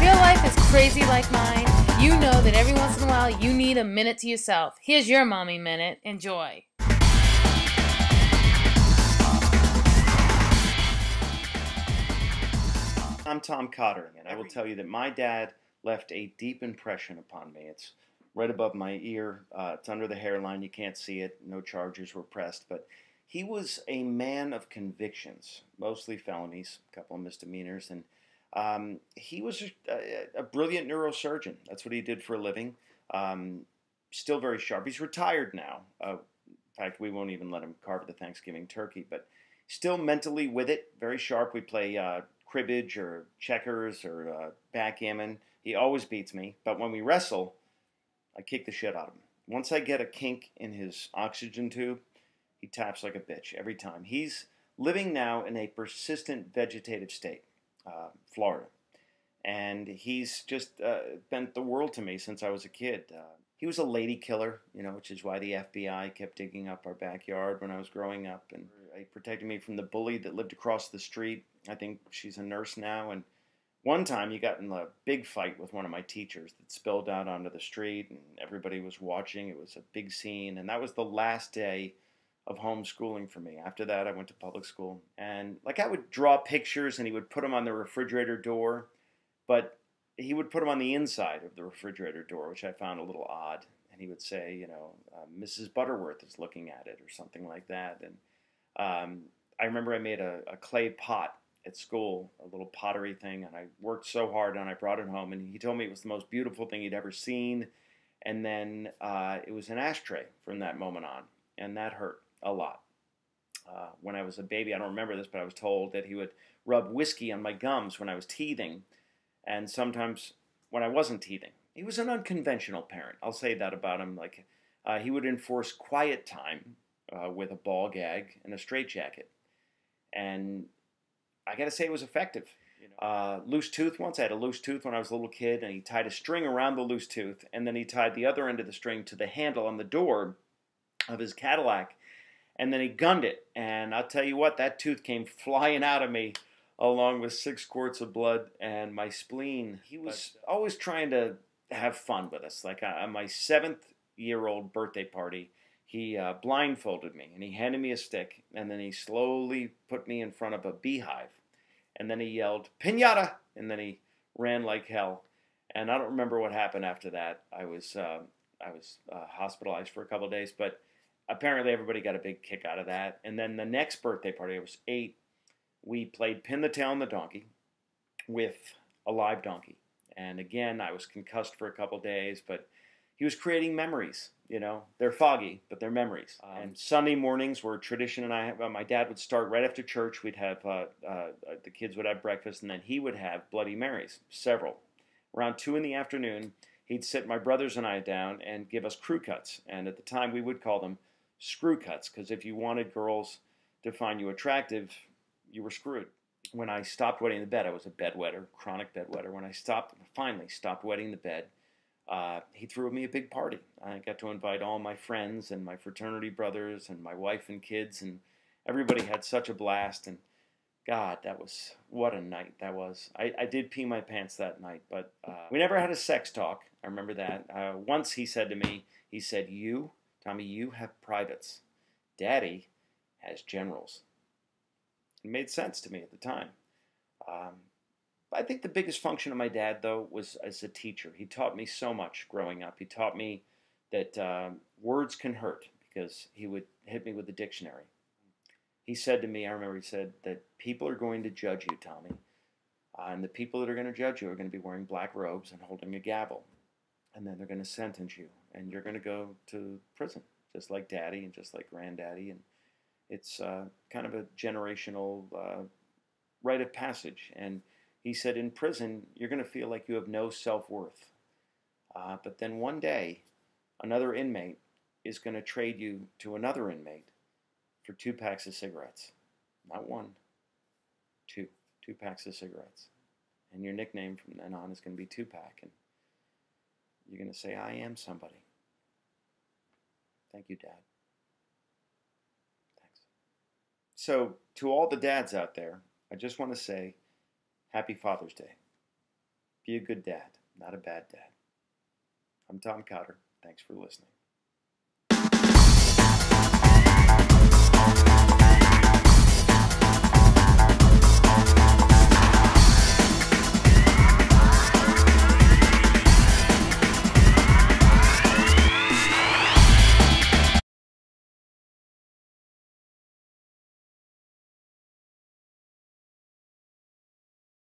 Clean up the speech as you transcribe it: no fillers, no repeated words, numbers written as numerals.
If your life is crazy like mine, you know that every once in a while you need a minute to yourself. Here's your mommy minute. Enjoy. I'm Tom Cotter, and I will tell you that my dad left a deep impression upon me. It's right above my ear. It's under the hairline. You can't see it. No charges were pressed. But he was a man of convictions, mostly felonies, a couple of misdemeanors. And he was a brilliant neurosurgeon. That's what he did for a living. Still very sharp. He's retired now. In fact, we won't even let him carve the Thanksgiving turkey. But still mentally with it, very sharp. We play cribbage or checkers or backgammon. He always beats me, but when we wrestle, I kick the shit out of him. Once I get a kink in his oxygen tube, he taps like a bitch every time. He's living now in a persistent vegetative state, Florida, and he's just bent the world to me since I was a kid. He was a lady killer, which is why the FBI kept digging up our backyard when I was growing up, and he protected me from the bully that lived across the street. I think she's a nurse now, and one time he got in a big fight with one of my teachers that spilled out onto the street, and everybody was watching. It was a big scene, and that was the last day of homeschooling for me. After that, I went to public school, and I would draw pictures, and he would put them on the refrigerator door, but he would put them on the inside of the refrigerator door, which I found a little odd. And he would say, Mrs. Butterworth is looking at it or something like that. And I remember I made a clay pot at school, a little pottery thing, and I worked so hard and I brought it home, and he told me it was the most beautiful thing he'd ever seen. And then it was an ashtray from that moment on, and that hurt a lot. When I was a baby, I don't remember this, but I was told that he would rub whiskey on my gums when I was teething, and sometimes when I wasn't teething. He was an unconventional parent. I'll say that about him. He would enforce quiet time with a ball gag and a straitjacket, and I got to say it was effective. Loose tooth once. I had a loose tooth when I was a little kid, and he tied a string around the loose tooth, and then he tied the other end of the string to the handle on the door of his Cadillac, and then he gunned it. And I'll tell you what, that tooth came flying out of me along with 6 quarts of blood and my spleen. He was always trying to have fun with us. On my 7th-year-old birthday party, he blindfolded me, and he handed me a stick, and then he slowly put me in front of a beehive, and then he yelled, "Piñata!" and then he ran like hell. And I don't remember what happened after that. I was hospitalized for a couple of days, but apparently everybody got a big kick out of that. And then the next birthday party, I was 8, we played pin the tail on the donkey with a live donkey. And again, I was concussed for a couple of days, but he was creating memories. They're foggy, but they're memories. And Sunday mornings were a tradition, and my dad would start right after church. We'd have the kids would have breakfast, and then he would have Bloody Marys, several. Around 2 in the afternoon, he'd sit my brothers and I down and give us crew cuts. And at the time, we would call them screw cuts, because if you wanted girls to find you attractive, you were screwed. When I stopped wetting the bed, I was a bedwetter, chronic bedwetter. When I finally stopped wetting the bed, he threw me a big party. I got to invite all my friends and my fraternity brothers and my wife and kids, and everybody had such a blast. And God, what a night that was. I did pee my pants that night, but we never had a sex talk. I remember that. Once he said to me, Tommy, you have privates. Daddy has generals. It made sense to me at the time. I think the biggest function of my dad, though, was as a teacher. He taught me so much growing up. He taught me that words can hurt, because he would hit me with the dictionary. He said to me, I remember he said that people are going to judge you, Tommy. And the people that are going to judge you are going to be wearing black robes and holding a gavel. And then they're going to sentence you. And you're going to go to prison, just like Daddy and just like Granddaddy. And it's kind of a generational rite of passage. And he said, in prison, you're going to feel like you have no self-worth. But then one day, another inmate is going to trade you to another inmate for 2 packs of cigarettes. Not 1, 2. 2 packs of cigarettes. And your nickname from then on is going to be 2-pack. And you're going to say, I am somebody. Thank you, Dad. Thanks. So, to all the dads out there, I just want to say, Happy Father's Day. Be a good dad, not a bad dad. I'm Tom Cotter. Thanks for listening.